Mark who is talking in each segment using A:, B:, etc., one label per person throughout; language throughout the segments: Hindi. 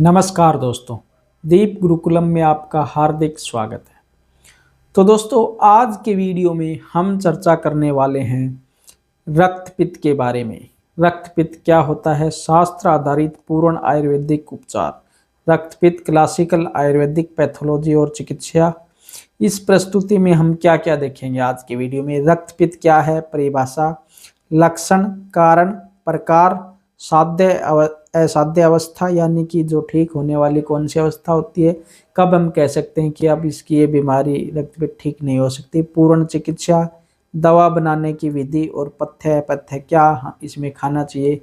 A: नमस्कार दोस्तों, दीप गुरुकुलम में आपका हार्दिक स्वागत है। तो दोस्तों, आज के वीडियो में हम चर्चा करने वाले हैं रक्तपित्त के बारे में। रक्तपित्त क्या होता है, शास्त्र आधारित पूर्ण आयुर्वेदिक उपचार, रक्तपित्त क्लासिकल आयुर्वेदिक पैथोलॉजी और चिकित्सा। इस प्रस्तुति में हम क्या क्या देखेंगे आज के वीडियो में। रक्तपित्त क्या है, परिभाषा, लक्षण, कारण, प्रकार, साध्य असाध्य अवस्था यानी कि जो ठीक होने वाली कौन सी अवस्था होती है, कब हम कह सकते हैं कि अब इसकी ये बीमारी रक्तपित्त ठीक नहीं हो सकती, पूर्ण चिकित्सा, दवा बनाने की विधि और पथ्य अपथ्य, क्या इसमें खाना चाहिए,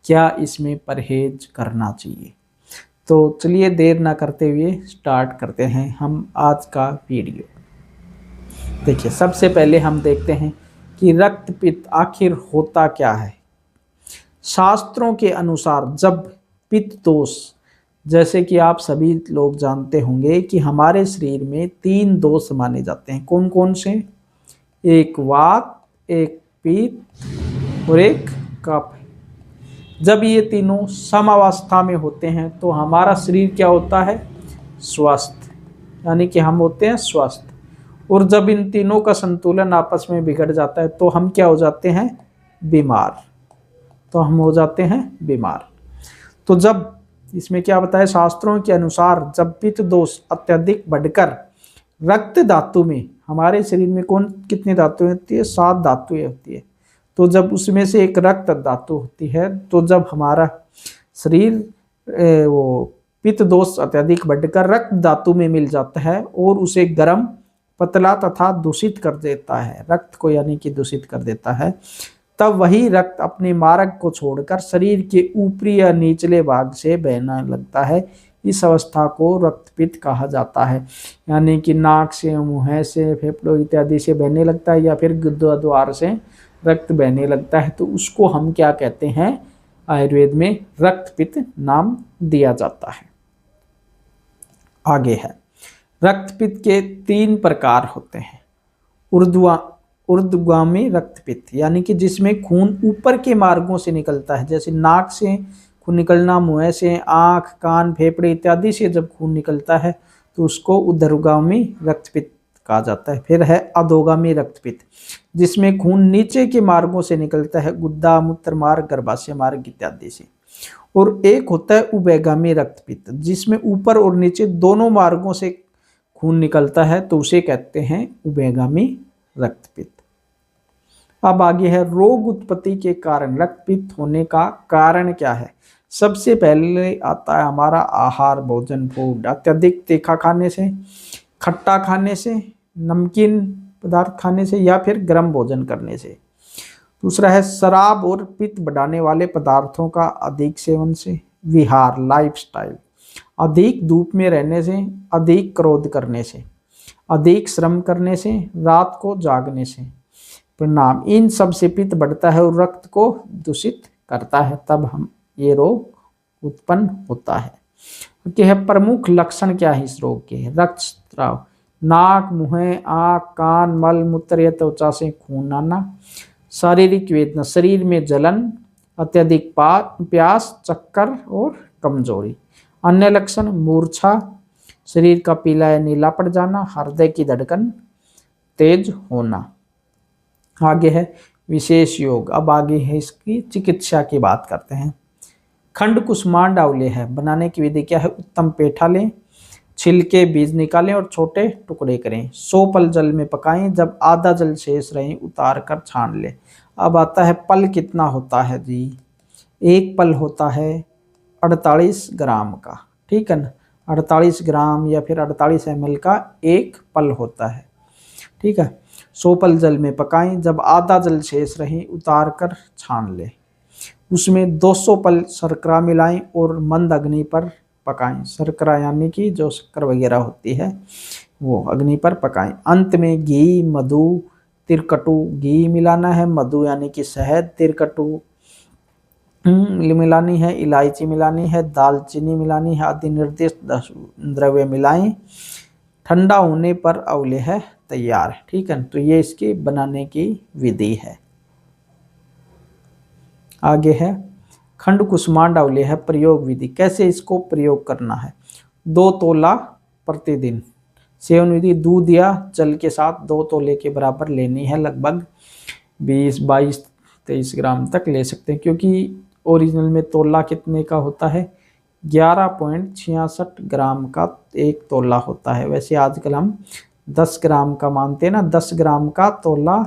A: क्या इसमें परहेज करना चाहिए। तो चलिए देर ना करते हुए स्टार्ट करते हैं हम आज का वीडियो। देखिए, सबसे पहले हम देखते हैं कि रक्तपित्त आखिर होता क्या है। शास्त्रों के अनुसार जब पित्त दोष, जैसे कि आप सभी लोग जानते होंगे कि हमारे शरीर में 3 दोष माने जाते हैं। कौन कौन से? एक वात, एक पित्त और एक कफ। जब ये तीनों समावस्था में होते हैं तो हमारा शरीर क्या होता है? स्वस्थ, यानी कि हम होते हैं स्वस्थ। और जब इन तीनों का संतुलन आपस में बिगड़ जाता है तो हम क्या हो जाते हैं? बीमार। तो हम हो जाते हैं बीमार। तो जब इसमें क्या बताया, शास्त्रों के अनुसार जब पित्त दोष अत्यधिक बढ़कर रक्त धातु में, हमारे शरीर में कितनी धातुएं होती है? 7 धातुएं होती है। तो जब उसमें से एक रक्त धातु होती है, तो जब हमारा शरीर वो पित्त दोष अत्यधिक बढ़कर रक्त धातु में मिल जाता है और उसे गर्म, पतला तथा दूषित कर देता है, रक्त को यानी कि दूषित कर देता है, तब वही रक्त अपने मार्ग को छोड़कर शरीर के ऊपरी या निचले भाग से बहने लगता है। इस अवस्था को रक्तपित्त कहा जाता है, यानी कि नाक से, मुंह से, फेफड़ों इत्यादि से बहने लगता है या फिर गुद्वाद्वार से रक्त बहने लगता है, तो उसको हम क्या कहते हैं? आयुर्वेद में रक्तपित्त नाम दिया जाता है। आगे है, रक्तपित्त के 3 प्रकार होते हैं। ऊर्ध्वगामी रक्तपित्त, यानी कि जिसमें खून ऊपर के मार्गों से निकलता है, जैसे नाक से खून निकलना, मुंह से, आँख, कान, फेफड़े इत्यादि से जब खून निकलता है तो उसको ऊर्ध्वगामी रक्तपित्त कहा जाता है। फिर है अधोगामी रक्तपित्त, जिसमें खून नीचे के मार्गों से निकलता है, गुद्दा, मूत्र मार्ग, गर्भाशय मार्ग इत्यादि से। और एक होता है उभयगामी रक्तपित्त, जिसमें ऊपर और नीचे दोनों मार्गों से खून निकलता है, तो उसे कहते हैं उभयगामी रक्तपित्त। अब आगे है रोग उत्पत्ति के कारण। रक्तपित्त होने का कारण क्या है? सबसे पहले आता है हमारा आहार, भोजन, फूड। अत्यधिक तीखा खाने से, खट्टा खाने से, नमकीन पदार्थ खाने से या फिर गर्म भोजन करने से। दूसरा है शराब और पित्त बढ़ाने वाले पदार्थों का अधिक सेवन से। विहार, लाइफस्टाइल, अधिक धूप में रहने से, अधिक क्रोध करने से, अधिक श्रम करने से, रात को जागने से। परिणाम, इन सब से पित्त बढ़ता है और रक्त को दूषित करता है, तब हम ये रोग उत्पन्न होता है। क्या है प्रमुख लक्षण, क्या है इस रोग के? रक्तस्राव, नाक, मुंह, आँख, कान, मल मूत्र या त्वचा से खून आना। शारीरिक वेदना, शरीर में जलन, अत्यधिक प्यास, चक्कर और कमजोरी। अन्य लक्षण, मूर्छा, शरीर का पीला या नीला पड़ जाना, हृदय की धड़कन तेज होना। आगे है विशेष योग। अब आगे है इसकी चिकित्सा की बात करते हैं। खंड कुसुमांड आंवले है, बनाने की विधि क्या है? उत्तम पेठा लें, छिलके बीज निकालें और छोटे टुकड़े करें, 100 पल जल में पकाएं, जब आधा जल शेष रहे उतार कर छान लें। अब आता है पल कितना होता है जी? 1 पल होता है 48 ग्राम का, ठीक है ना? 48 ग्राम या फिर 48 ml का 1 पल होता है, ठीक है। 100 पल जल में पकाएं, जब आधा जल शेष रहे उतार कर छान लें। उसमें 200 पल शर्करा मिलाएं और मंद अग्नि पर पकाएं। शर्करा यानी कि जो शक्कर वगैरह होती है वो अग्नि पर पकाएं। अंत में घी, मधु, तिरकटू, घी मिलाना है, मधु यानी कि शहद, तिरकटू मिलानी है, इलायची मिलानी है, दालचीनी मिलानी है, आदि निर्दिष्ट द्रव्य मिलाएं। ठंडा होने पर आंवले है तैयार है, ठीक है। तो ये इसकी बनाने की विधि है। आगे है खंड कुसुमांड अवलेह है प्रयोग विधि, कैसे इसको प्रयोग करना है। 2 तोला प्रतिदिन। सेवन विधि, दूध या जल के साथ 2 तोले के बराबर लेनी है, लगभग 20, 22, 23 ग्राम तक ले सकते हैं, क्योंकि ओरिजिनल में तोला कितने का होता है, 11.66 ग्राम का एक तोला होता है। वैसे आजकल हम 10 ग्राम का मानते हैं ना, 10 ग्राम का तोला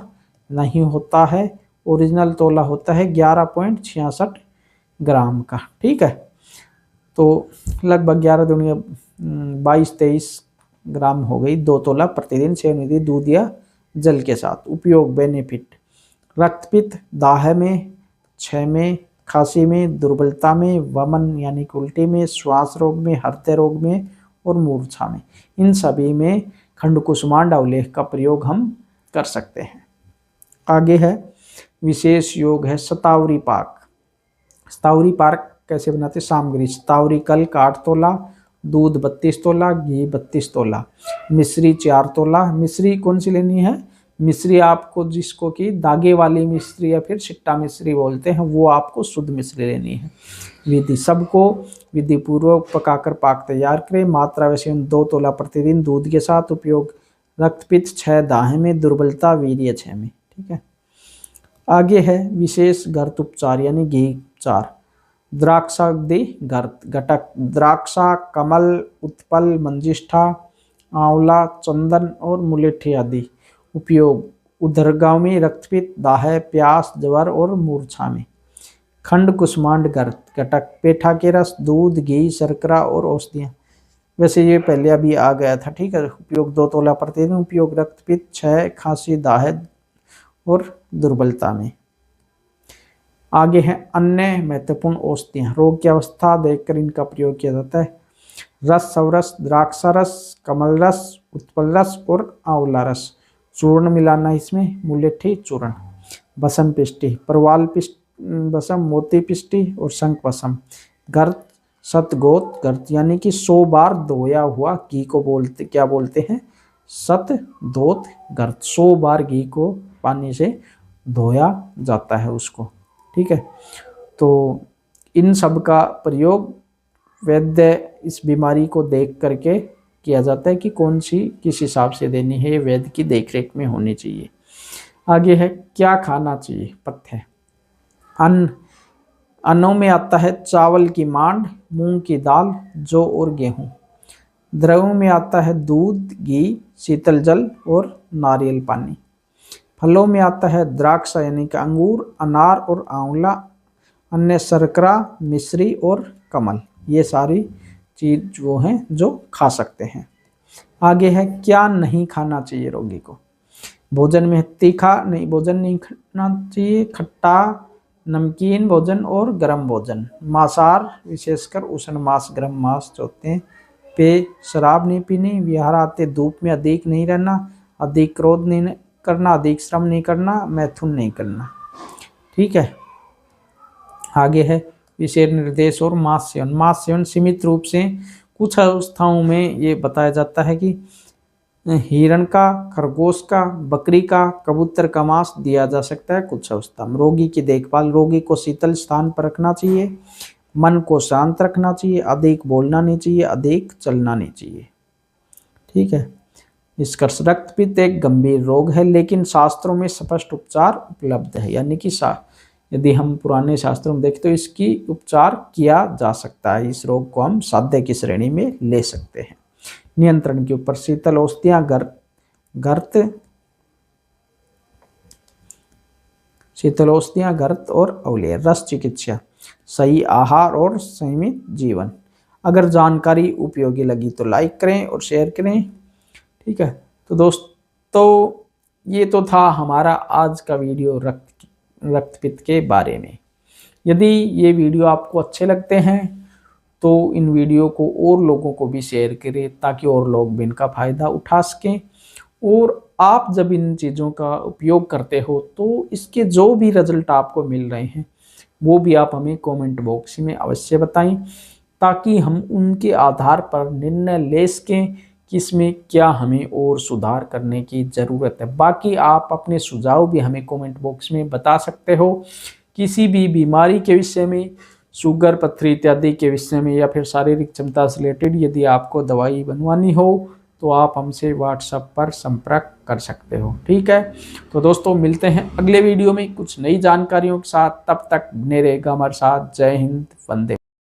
A: नहीं होता है, ओरिजिनल तोला होता है 11.66 ग्राम का। ठीक है, तो लगभग 11 दूनी 22-23 ग्राम हो गई। 2 तोला प्रतिदिन सेवन विधि, दूध या जल के साथ। उपयोग बेनिफिट, रक्तपित्त, दाह में, क्षय में, खांसी में, दुर्बलता में, वमन यानी कि उल्टी में, श्वास रोग में, हृदय रोग में और मूर्छा में, इन सभी में खंड कुसुमांड अवलेह का प्रयोग हम कर सकते हैं। आगे है विशेष योग है शतावरी पाक। शतावरी पाक कैसे बनाते, सामग्री, शतावरी कल्क 8 तोला, दूध 32 तोला, घी 32 तोला, मिश्री 4 तोला। मिश्री कौन सी लेनी है, मिश्री आपको जिसको कि दागे वाली मिश्री या फिर सिट्टा मिश्री बोलते हैं, वो आपको शुद्ध मिश्री लेनी है। विधि, सबको विधि पूर्वक पकाकर पाक तैयार करें। मात्रा वैसे 2 तोला प्रतिदिन दूध के साथ। उपयोग रक्तपित्त, क्षय दाह में, दुर्बलता, वीर्य क्षय में। ठीक है, आगे है विशेष घृत उपचार यानी घी उपचार। द्राक्षादि घृत घटक, द्राक्षा, कमल, उत्पल, मंजिष्ठा, आंवला, चंदन और मुलेठी आदि। उपयोग उदरगामी, रक्तपित्त, दाह, प्यास, ज्वर और मूर्छा में। खंड कुसुमांड घृत घटक, पेठा के रस, दूध, घी, शर्करा और औषधियाँ। वैसे ये पहले अभी आ गया था। ठीक है, उपयोग 2 तोला प्रतिदिन। उपयोग रक्तपित्त, क्षय, खांसी, दाह और दुर्बलता में। आगे है अन्य महत्वपूर्ण औषधियाँ। रोग की अवस्था देखकर इनका प्रयोग किया जाता है। रस, सवरस, द्राक्षा रस, कमल रस, उत्पल रस और आंवला रस। चूर्ण मिलाना इसमें, मुलेठी चूर्ण। बसम पिष्टि, परवाल बसम, मोती पिष्टि और शंख बसम। घृत, शतगोत घृत यानी कि 100 बार धोया हुआ घी को बोलते, क्या बोलते हैं, शतधोत घृत। 100 बार घी को पानी से धोया जाता है उसको। ठीक है, तो इन सब का प्रयोग वैद्य इस बीमारी को देख करके किया जाता है कि कौन सी किस हिसाब से देनी है, ये वैद्य की देखरेख में होनी चाहिए। आगे है क्या खाना चाहिए, पथ्य। अन्न, अन्नों में आता है चावल की मांड, मूंग की दाल, जौ और गेहूं। द्रवों में आता है दूध, घी, शीतल जल और नारियल पानी। फलों में आता है द्राक्ष यानी कि अंगूर, अनार और आंवला। अन्य शर्करा, मिश्री और कमल। ये सारी चीज वो हैं जो खा सकते हैं। आगे है क्या नहीं खाना चाहिए रोगी को। भोजन में तीखा नहीं, भोजन नहीं खाना चाहिए, खट्टा, नमकीन भोजन और गर्म भोजन। मांसाहार, विशेषकर उष्ण मांस, गर्म मांस जो होते हैं। पेय, शराब नहीं पीनी। विहार आते धूप में अधिक नहीं रहना, अधिक क्रोध नहीं करना, अधिक श्रम नहीं करना, मैथुन नहीं करना। ठीक है, आगे है विशेष निर्देश और मांस सेवन। मांस सेवन सीमित रूप से कुछ अवस्थाओं में ये बताया जाता है कि हिरण का, खरगोश का, बकरी का, कबूतर का मांस दिया जा सकता है कुछ अवस्था में। रोगी की देखभाल, रोगी को शीतल स्थान पर रखना चाहिए, मन को शांत रखना चाहिए, अधिक बोलना नहीं चाहिए, अधिक चलना नहीं चाहिए। ठीक है, निष्कर्ष, रक्तपित्त एक गंभीर रोग है लेकिन शास्त्रों में स्पष्ट उपचार उपलब्ध है। यानी कि यदि हम पुराने शास्त्रों में देखें तो इसकी उपचार किया जा सकता है। इस रोग को हम साध्य की श्रेणी में ले सकते हैं। नियंत्रण के ऊपर शीतल औषधियाँ, शीतल औषधियाँ, घृत और अवलेह। रस चिकित्सा, सही आहार और संयमित जीवन। अगर जानकारी उपयोगी लगी तो लाइक करें और शेयर करें। ठीक है, तो दोस्तों ये तो था हमारा आज का वीडियो रक्तपित्त के बारे में। यदि ये वीडियो आपको अच्छे लगते हैं तो इन वीडियो को और लोगों को भी शेयर करें ताकि और लोग भी इनका फ़ायदा उठा सकें। और आप जब इन चीज़ों का उपयोग करते हो तो इसके जो भी रिजल्ट आपको मिल रहे हैं वो भी आप हमें कमेंट बॉक्स में अवश्य बताएं ताकि हम उनके आधार पर निर्णय ले सकें कि इसमें क्या हमें और सुधार करने की ज़रूरत है। बाकी आप अपने सुझाव भी हमें कमेंट बॉक्स में बता सकते हो। किसी भी बीमारी के विषय में, शुगर, पथरी इत्यादि के विषय में या फिर शारीरिक क्षमता से रिलेटेड यदि आपको दवाई बनवानी हो तो आप हमसे व्हाट्सएप पर संपर्क कर सकते हो। ठीक है, तो दोस्तों मिलते हैं अगले वीडियो में कुछ नई जानकारियों के साथ। तब तक बने रहेगा हमारे साथ। जय हिंद, वंदे।